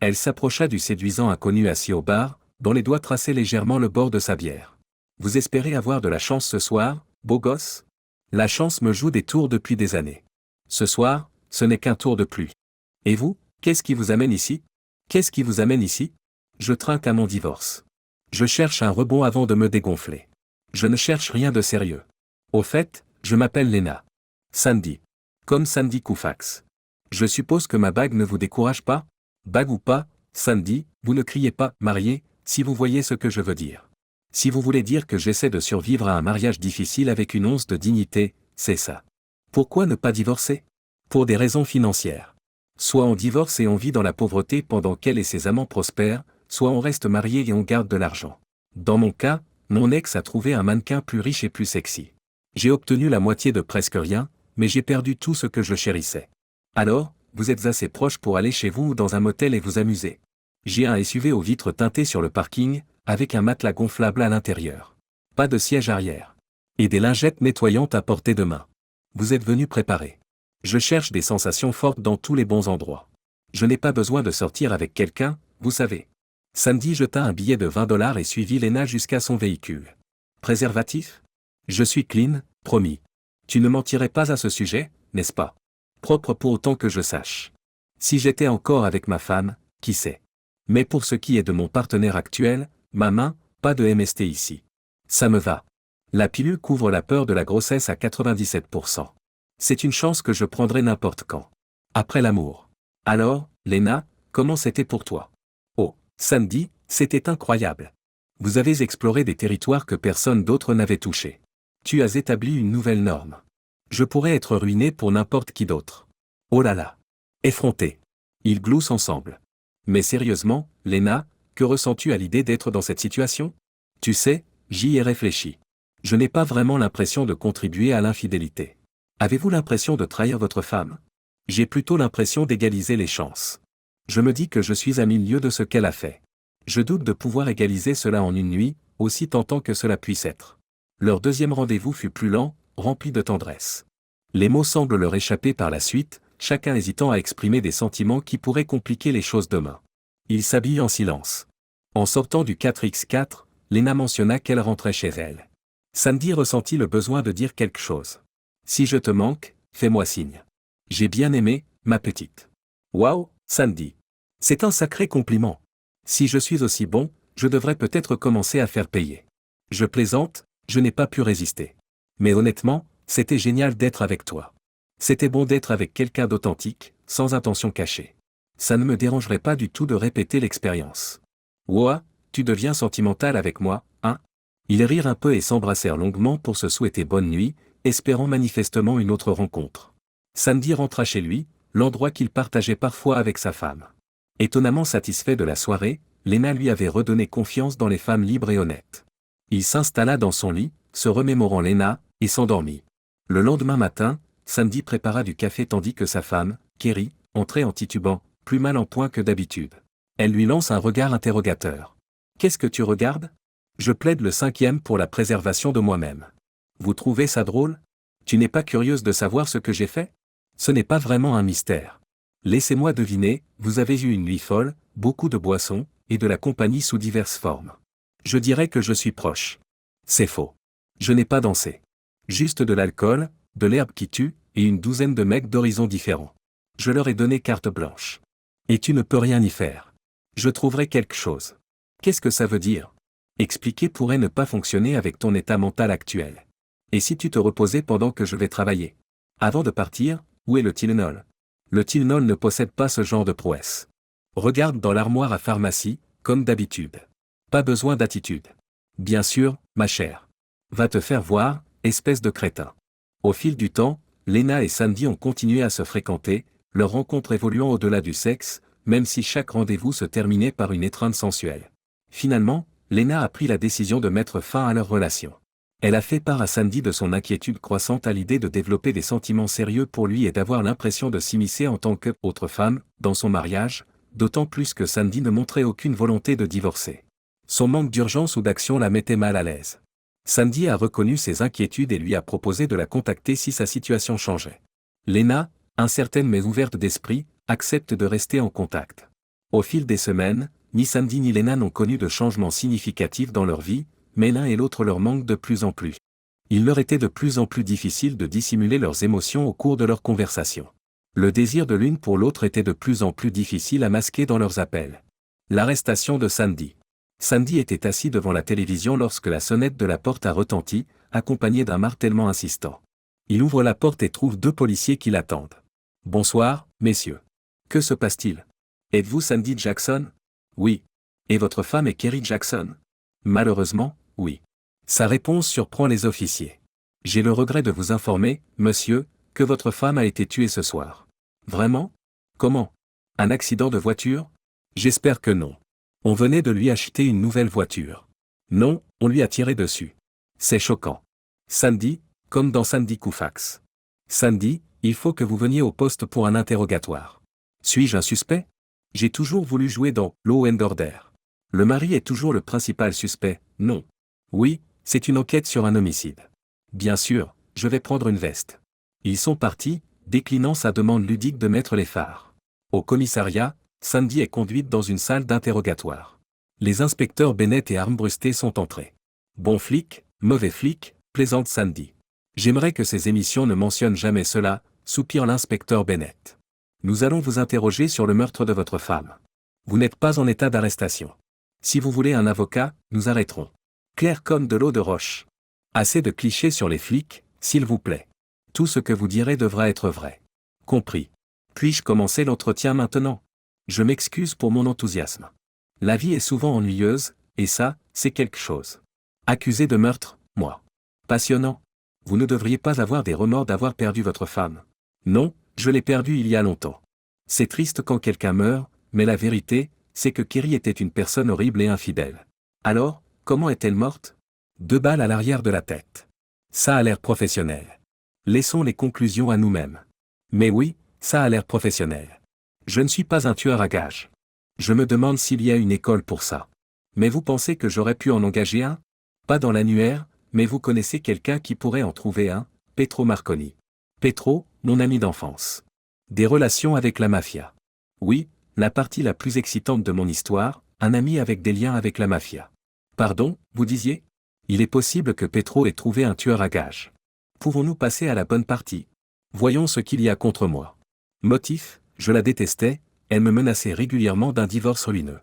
Elle s'approcha du séduisant inconnu assis au bar, dont les doigts traçaient légèrement le bord de sa bière. Vous espérez avoir de la chance ce soir, beau gosse? La chance me joue des tours depuis des années. Ce soir, ce n'est qu'un tour de plus. Et vous, qu'est-ce qui vous amène ici? Qu'est-ce qui vous amène ici? Je trinque à mon divorce. Je cherche un rebond avant de me dégonfler. Je ne cherche rien de sérieux. Au fait, je m'appelle Lena. Sandy. Comme Sandy Koufax. Je suppose que ma bague ne vous décourage pas? Bague ou pas, Sandy, vous ne criez pas « marié », si vous voyez ce que je veux dire. Si vous voulez dire que j'essaie de survivre à un mariage difficile avec une once de dignité, c'est ça. Pourquoi ne pas divorcer? Pour des raisons financières. Soit on divorce et on vit dans la pauvreté pendant qu'elle et ses amants prospèrent, soit on reste marié et on garde de l'argent. Dans mon cas, mon ex a trouvé un mannequin plus riche et plus sexy. J'ai obtenu la moitié de presque rien, mais j'ai perdu tout ce que je chérissais. Alors, vous êtes assez proche pour aller chez vous ou dans un motel et vous amuser. J'ai un SUV aux vitres teintées sur le parking, avec un matelas gonflable à l'intérieur. Pas de siège arrière. Et des lingettes nettoyantes à portée de main. Vous êtes venu préparé. Je cherche des sensations fortes dans tous les bons endroits. Je n'ai pas besoin de sortir avec quelqu'un, vous savez. Sandy jeta un billet de $20 et suivit Lena jusqu'à son véhicule. Préservatif? Je suis clean, promis. Tu ne mentirais pas à ce sujet, n'est-ce pas? Propre pour autant que je sache. Si j'étais encore avec ma femme, qui sait? Mais pour ce qui est de mon partenaire actuel, ma main, pas de MST ici. Ça me va. La pilule couvre la peur de la grossesse à 97%. C'est une chance que je prendrai n'importe quand. Après l'amour. Alors, Lena, comment c'était pour toi? Oh, Sandy, c'était incroyable. Vous avez exploré des territoires que personne d'autre n'avait touchés. Tu as établi une nouvelle norme. Je pourrais être ruiné pour n'importe qui d'autre. Oh là là. Effronté. Ils gloussent ensemble. Mais sérieusement, Lena, que ressens-tu à l'idée d'être dans cette situation? Tu sais, j'y ai réfléchi. Je n'ai pas vraiment l'impression de contribuer à l'infidélité. Avez-vous l'impression de trahir votre femme? J'ai plutôt l'impression d'égaliser les chances. Je me dis que je suis à 1000 lieues de ce qu'elle a fait. Je doute de pouvoir égaliser cela en une nuit, aussi tentant que cela puisse être. Leur deuxième rendez-vous fut plus lent, rempli de tendresse. Les mots semblent leur échapper par la suite, chacun hésitant à exprimer des sentiments qui pourraient compliquer les choses demain. Ils s'habillent en silence. En sortant du 4x4, Lena mentionna qu'elle rentrait chez elle. Sandy ressentit le besoin de dire quelque chose. Si je te manque, fais-moi signe. J'ai bien aimé, ma petite. Waouh, Sandy. C'est un sacré compliment. Si je suis aussi bon, je devrais peut-être commencer à faire payer. Je plaisante, je n'ai pas pu résister. Mais honnêtement, c'était génial d'être avec toi. C'était bon d'être avec quelqu'un d'authentique, sans intention cachée. Ça ne me dérangerait pas du tout de répéter l'expérience. Ouah, tu deviens sentimental avec moi, hein? Ils rirent un peu et s'embrassèrent longuement pour se souhaiter bonne nuit, espérant manifestement une autre rencontre. Sandy rentra chez lui, l'endroit qu'il partageait parfois avec sa femme. Étonnamment satisfait de la soirée, Lena lui avait redonné confiance dans les femmes libres et honnêtes. Il s'installa dans son lit, se remémorant Lena, et s'endormit. Le lendemain matin, Sandy prépara du café tandis que sa femme, Kerry, entrait en titubant, plus mal en point que d'habitude. Elle lui lance un regard interrogateur. « Qu'est-ce que tu regardes? Je plaide le 5e pour la préservation de moi-même. Vous trouvez ça drôle? Tu n'es pas curieuse de savoir ce que j'ai fait? Ce n'est pas vraiment un mystère. Laissez-moi deviner, vous avez eu une nuit folle, beaucoup de boissons, et de la compagnie sous diverses formes. Je dirais que je suis proche. C'est faux. Je n'ai pas dansé. Juste de l'alcool, de l'herbe qui tue, et une douzaine de mecs d'horizons différents. Je leur ai donné carte blanche. Et tu ne peux rien y faire. Je trouverai quelque chose. Qu'est-ce que ça veut dire? Expliquer pourrait ne pas fonctionner avec ton état mental actuel. Et si tu te reposais pendant que je vais travailler? Avant de partir, où est le Tylenol? Le Tylenol ne possède pas ce genre de prouesse. Regarde dans l'armoire à pharmacie, comme d'habitude. Pas besoin d'attitude. Bien sûr, ma chère. Va te faire voir, espèce de crétin. Au fil du temps, Lena et Sandy ont continué à se fréquenter, leur rencontre évoluant au-delà du sexe, même si chaque rendez-vous se terminait par une étreinte sensuelle. Finalement, Lena a pris la décision de mettre fin à leur relation. Elle a fait part à Sandy de son inquiétude croissante à l'idée de développer des sentiments sérieux pour lui et d'avoir l'impression de s'immiscer en tant qu'autre femme, dans son mariage, d'autant plus que Sandy ne montrait aucune volonté de divorcer. Son manque d'urgence ou d'action la mettait mal à l'aise. Sandy a reconnu ses inquiétudes et lui a proposé de la contacter si sa situation changeait. Lena, incertaine mais ouverte d'esprit, accepte de rester en contact. Au fil des semaines, ni Sandy ni Lena n'ont connu de changements significatifs dans leur vie, mais l'un et l'autre leur manquent de plus en plus. Il leur était de plus en plus difficile de dissimuler leurs émotions au cours de leurs conversations. Le désir de l'une pour l'autre était de plus en plus difficile à masquer dans leurs appels. L'arrestation de Sandy. Sandy était assis devant la télévision lorsque la sonnette de la porte a retenti, accompagnée d'un martèlement insistant. Il ouvre la porte et trouve 2 policiers qui l'attendent. « Bonsoir, messieurs. Que se passe-t-il? Êtes-vous Sandy Jackson? » « Oui. Et votre femme est Kerry Jackson? » « Malheureusement, oui. » Sa réponse surprend les officiers. « J'ai le regret de vous informer, monsieur, que votre femme a été tuée ce soir. » « Vraiment? Comment? Un accident de voiture? J'espère que non. On venait de lui acheter une nouvelle voiture. Non, on lui a tiré dessus. C'est choquant. Sandy, comme dans Sandy Koufax. Sandy, il faut que vous veniez au poste pour un interrogatoire. Suis-je un suspect? J'ai toujours voulu jouer dans Law and Order. Le mari est toujours le principal suspect, non. Oui, c'est une enquête sur un homicide. Bien sûr, je vais prendre une veste. Ils sont partis, déclinant sa demande ludique de mettre les phares. Au commissariat, Sandy est conduite dans une salle d'interrogatoire. Les inspecteurs Bennett et Armbrusté sont entrés. Bon flic, mauvais flic, plaisante Sandy. J'aimerais que ces émissions ne mentionnent jamais cela, soupire l'inspecteur Bennett. Nous allons vous interroger sur le meurtre de votre femme. Vous n'êtes pas en état d'arrestation. Si vous voulez un avocat, nous arrêterons. Clair comme de l'eau de roche. Assez de clichés sur les flics, s'il vous plaît. Tout ce que vous direz devra être vrai. Compris. Puis-je commencer l'entretien maintenant? Je m'excuse pour mon enthousiasme. La vie est souvent ennuyeuse, et ça, c'est quelque chose. Accusé de meurtre, moi. Passionnant. Vous ne devriez pas avoir des remords d'avoir perdu votre femme. Non, je l'ai perdue il y a longtemps. C'est triste quand quelqu'un meurt, mais la vérité, c'est que Kerry était une personne horrible et infidèle. Alors, comment est-elle morte? 2 balles à l'arrière de la tête. Ça a l'air professionnel. Laissons les conclusions à nous-mêmes. Mais oui, ça a l'air professionnel. Je ne suis pas un tueur à gages. Je me demande s'il y a une école pour ça. Mais vous pensez que j'aurais pu en engager un? Pas dans l'annuaire, mais vous connaissez quelqu'un qui pourrait en trouver un, Petro Marconi. Petro, mon ami d'enfance. Des relations avec la mafia. Oui, la partie la plus excitante de mon histoire, un ami avec des liens avec la mafia. Pardon, vous disiez? Il est possible que Petro ait trouvé un tueur à gages. Pouvons-nous passer à la bonne partie? Voyons ce qu'il y a contre moi. Motif, je la détestais, elle me menaçait régulièrement d'un divorce ruineux.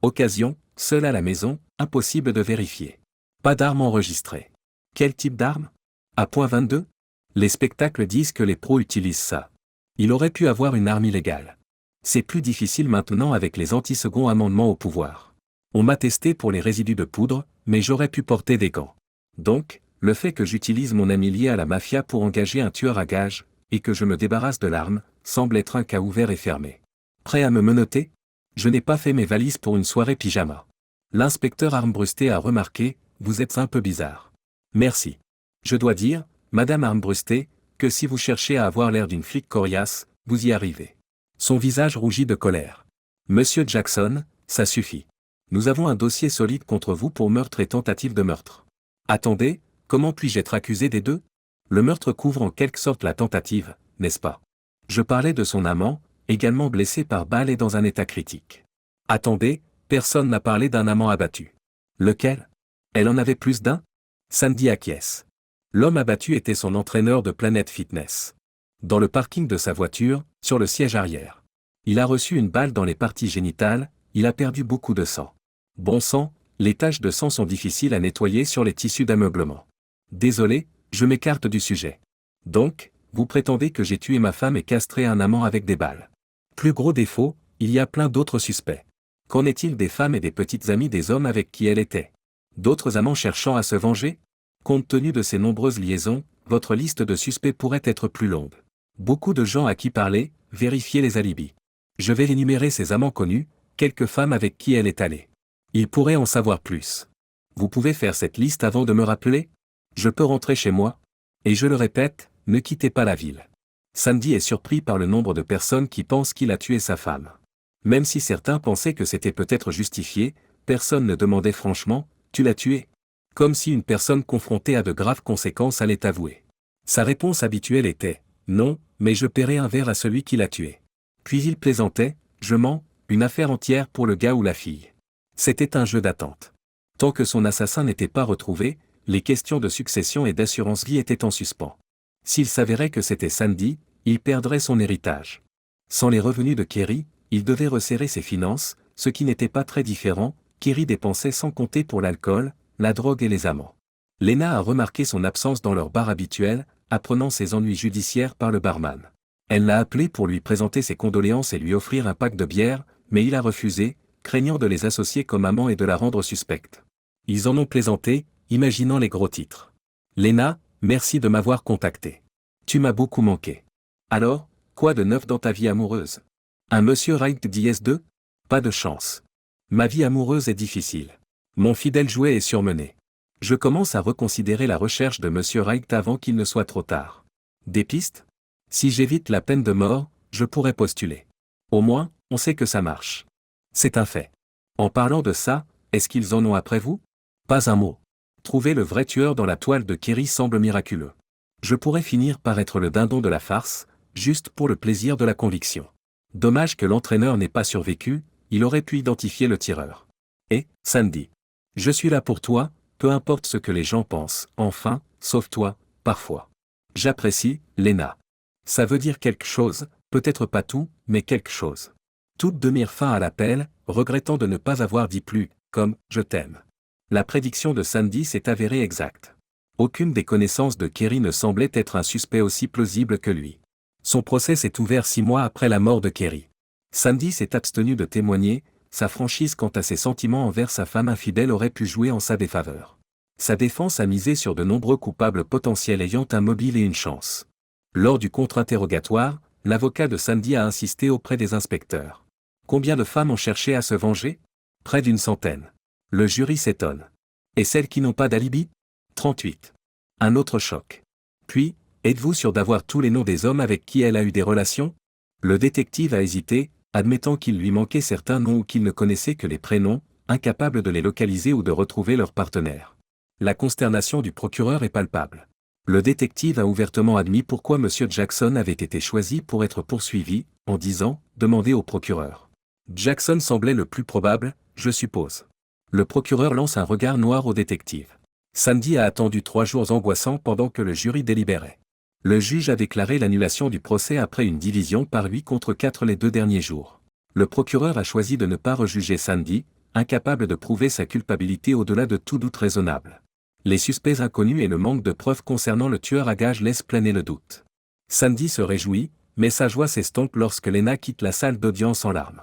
Occasion, seule à la maison, impossible de vérifier. Pas d'armes enregistrées. Quel type d'arme? À .22? Les spectacles disent que les pros utilisent ça. Il aurait pu avoir une arme illégale. C'est plus difficile maintenant avec les anti-second amendements au pouvoir. On m'a testé pour les résidus de poudre, mais j'aurais pu porter des gants. Donc, le fait que j'utilise mon ami lié à la mafia pour engager un tueur à gages, et que je me débarrasse de l'arme, semble être un cas ouvert et fermé. Prêt à me menotter? Je n'ai pas fait mes valises pour une soirée pyjama. L'inspecteur Armbrusté a remarqué, vous êtes un peu bizarre. Merci. Je dois dire, Madame Armbrusté, que si vous cherchez à avoir l'air d'une flic coriace, vous y arrivez. Son visage rougit de colère. Monsieur Jackson, ça suffit. Nous avons un dossier solide contre vous pour meurtre et tentative de meurtre. Attendez, comment puis-je être accusé des deux? Le meurtre couvre en quelque sorte la tentative, n'est-ce pas? Je parlais de son amant, également blessé par balle et dans un état critique. Attendez, personne n'a parlé d'un amant abattu. Lequel? Elle en avait plus d'un? Sandy acquiesce. L'homme abattu était son entraîneur de Planet Fitness. Dans le parking de sa voiture, sur le siège arrière. Il a reçu une balle dans les parties génitales, il a perdu beaucoup de sang. Bon sang, les taches de sang sont difficiles à nettoyer sur les tissus d'ameublement. Désolé, je m'écarte du sujet. Donc, vous prétendez que j'ai tué ma femme et castré un amant avec des balles. Plus gros défaut, il y a plein d'autres suspects. Qu'en est-il des femmes et des petites amies des hommes avec qui elle était? D'autres amants cherchant à se venger? Compte tenu de ces nombreuses liaisons, votre liste de suspects pourrait être plus longue. Beaucoup de gens à qui parler, vérifier les alibis. Je vais énumérer ses amants connus, quelques femmes avec qui elle est allée. Il pourrait en savoir plus. Vous pouvez faire cette liste avant de me rappeler? Je peux rentrer chez moi? Et je le répète, ne quittez pas la ville. Sandy est surpris par le nombre de personnes qui pensent qu'il a tué sa femme. Même si certains pensaient que c'était peut-être justifié, personne ne demandait franchement, tu l'as tué? Comme si une personne confrontée à de graves conséquences allait avouer. Sa réponse habituelle était, non, mais je paierai un verre à celui qui l'a tué. Puis il plaisantait, je mens, Une affaire entière pour le gars ou la fille. C'était un jeu d'attente. Tant que son assassin n'était pas retrouvé, les questions de succession et d'assurance vie étaient en suspens. S'il s'avérait que c'était Sandy, il perdrait son héritage. Sans les revenus de Kerry, il devait resserrer ses finances, ce qui n'était pas très différent. Kerry dépensait sans compter pour l'alcool, la drogue et les amants. Lena a remarqué son absence dans leur bar habituel, apprenant ses ennuis judiciaires par le barman. Elle l'a appelé pour lui présenter ses condoléances et lui offrir un pack de bière, mais il a refusé, craignant de les associer comme amants et de la rendre suspecte. Ils en ont plaisanté, imaginant les gros titres. Lena, merci de m'avoir contacté. Tu m'as beaucoup manqué. Alors, quoi de neuf dans ta vie amoureuse? Un monsieur Wright d'IS2? Pas de chance. Ma vie amoureuse est difficile. Mon fidèle jouet est surmené. Je commence à reconsidérer la recherche de monsieur Wright avant qu'il ne soit trop tard. Des pistes? Si j'évite la peine de mort, je pourrais postuler. Au moins, on sait que ça marche. C'est un fait. En parlant de ça, est-ce qu'ils en ont après vous? Pas un mot. Trouver le vrai tueur dans la toile de Kerry semble miraculeux. Je pourrais finir par être le dindon de la farce, juste pour le plaisir de la conviction. Dommage que l'entraîneur n'ait pas survécu, il aurait pu identifier le tireur. Et, Sandy. Je suis là pour toi, peu importe ce que les gens pensent, enfin, sauf toi, parfois. J'apprécie, Lena. Ça veut dire quelque chose, peut-être pas tout, mais quelque chose. Toutes deux mirent fin à l'appel, regrettant de ne pas avoir dit plus, comme « je t'aime ». La prédiction de Sandy s'est avérée exacte. Aucune des connaissances de Kerry ne semblait être un suspect aussi plausible que lui. Son procès s'est ouvert 6 mois après la mort de Kerry. Sandy s'est abstenu de témoigner, sa franchise quant à ses sentiments envers sa femme infidèle aurait pu jouer en sa défaveur. Sa défense a misé sur de nombreux coupables potentiels ayant un mobile et une chance. Lors du contre-interrogatoire, l'avocat de Sandy a insisté auprès des inspecteurs. Combien de femmes ont cherché à se venger? Près d'une centaine. Le jury s'étonne. Et celles qui n'ont pas d'alibi? 38. Un autre choc. Puis, êtes-vous sûr d'avoir tous les noms des hommes avec qui elle a eu des relations? Le détective a hésité, admettant qu'il lui manquait certains noms ou qu'il ne connaissait que les prénoms, incapable de les localiser ou de retrouver leur partenaire. La consternation du procureur est palpable. Le détective a ouvertement admis pourquoi M. Jackson avait été choisi pour être poursuivi, en disant « Demandez au procureur ». Jackson semblait le plus probable, je suppose. Le procureur lance un regard noir au détective. Sandy a attendu 3 jours angoissants pendant que le jury délibérait. Le juge a déclaré l'annulation du procès après une division par 8 contre 4 les 2 derniers jours. Le procureur a choisi de ne pas rejuger Sandy, incapable de prouver sa culpabilité au-delà de tout doute raisonnable. Les suspects inconnus et le manque de preuves concernant le tueur à gages laissent planer le doute. Sandy se réjouit, mais sa joie s'estompe lorsque Lena quitte la salle d'audience en larmes.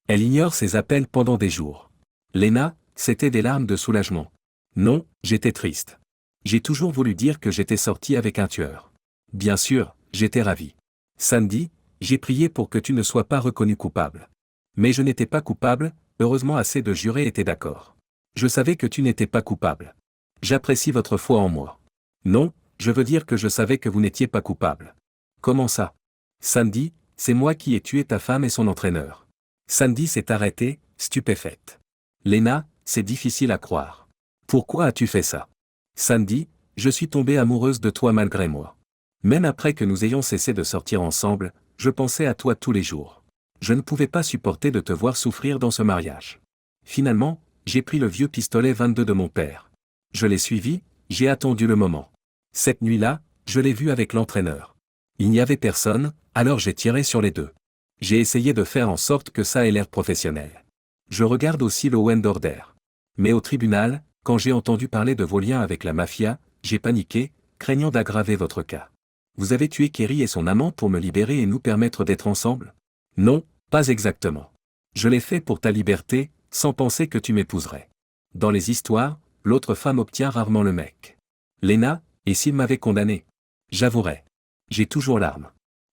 Elle ignore ses appels pendant des jours. Lena, c'était des larmes de soulagement. Non, j'étais triste. J'ai toujours voulu dire que j'étais sorti avec un tueur. Bien sûr, j'étais ravi. Sandy, j'ai prié pour que tu ne sois pas reconnu coupable. Mais je n'étais pas coupable, heureusement assez de jurés étaient d'accord. Je savais que tu n'étais pas coupable. J'apprécie votre foi en moi. Non, je veux dire que je savais que vous n'étiez pas coupable. Comment ça? Sandy, c'est moi qui ai tué ta femme et son entraîneur. Sandy s'est arrêtée, stupéfaite. Lena, c'est difficile à croire. Pourquoi as-tu fait ça? Sandy, je suis tombée amoureuse de toi malgré moi. Même après que nous ayons cessé de sortir ensemble, je pensais à toi tous les jours. Je ne pouvais pas supporter de te voir souffrir dans ce mariage. Finalement, j'ai pris le vieux pistolet 22 de mon père. Je l'ai suivi, j'ai attendu le moment. Cette nuit-là, je l'ai vu avec l'entraîneur. Il n'y avait personne, alors j'ai tiré sur les deux. J'ai essayé de faire en sorte que ça ait l'air professionnel. Je regarde aussi Law and Order. Mais au tribunal, quand j'ai entendu parler de vos liens avec la mafia, j'ai paniqué, craignant d'aggraver votre cas. Vous avez tué Kerry et son amant pour me libérer et nous permettre d'être ensemble? Non, pas exactement. Je l'ai fait pour ta liberté, sans penser que tu m'épouserais. Dans les histoires, l'autre femme obtient rarement le mec. Lena, et s'il m'avait condamné? J'avouerais. J'ai toujours l'arme.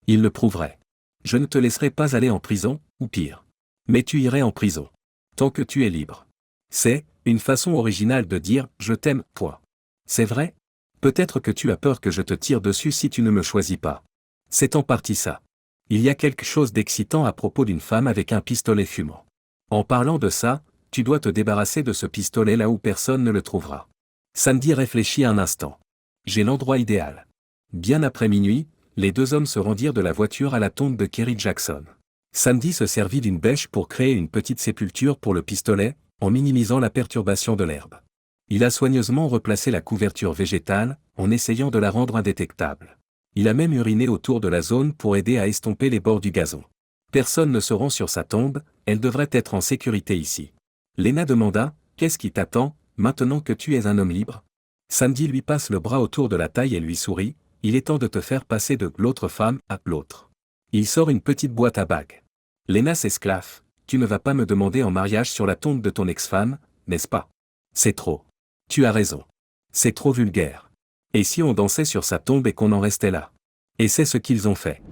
Il le prouverait. Je ne te laisserai pas aller en prison, ou pire. Mais tu irais en prison. Tant que tu es libre. C'est une façon originale de dire « je t'aime, toi ». C'est vrai? Peut-être que tu as peur que je te tire dessus si tu ne me choisis pas. C'est en partie ça. Il y a quelque chose d'excitant à propos d'une femme avec un pistolet fumant. En parlant de ça, tu dois te débarrasser de ce pistolet là où personne ne le trouvera. Sandy réfléchit un instant. J'ai l'endroit idéal. Bien après minuit, les 2 hommes se rendirent de la voiture à la tombe de Kerry Jackson. Sandy se servit d'une bêche pour créer une petite sépulture pour le pistolet, en minimisant la perturbation de l'herbe. Il a soigneusement replacé la couverture végétale, en essayant de la rendre indétectable. Il a même uriné autour de la zone pour aider à estomper les bords du gazon. Personne ne se rend sur sa tombe, elle devrait être en sécurité ici. Lena demanda, « Qu'est-ce qui t'attend, maintenant que tu es un homme libre ?» Sandy lui passe le bras autour de la taille et lui sourit, « Il est temps de te faire passer de l'autre femme à l'autre. » Il sort une petite boîte à bagues. Lena s'esclaffe, « Tu ne vas pas me demander en mariage sur la tombe de ton ex-femme, n'est-ce pas? C'est trop. Tu as raison. C'est trop vulgaire. Et si on dansait sur sa tombe et qu'on en restait là? Et c'est ce qu'ils ont fait.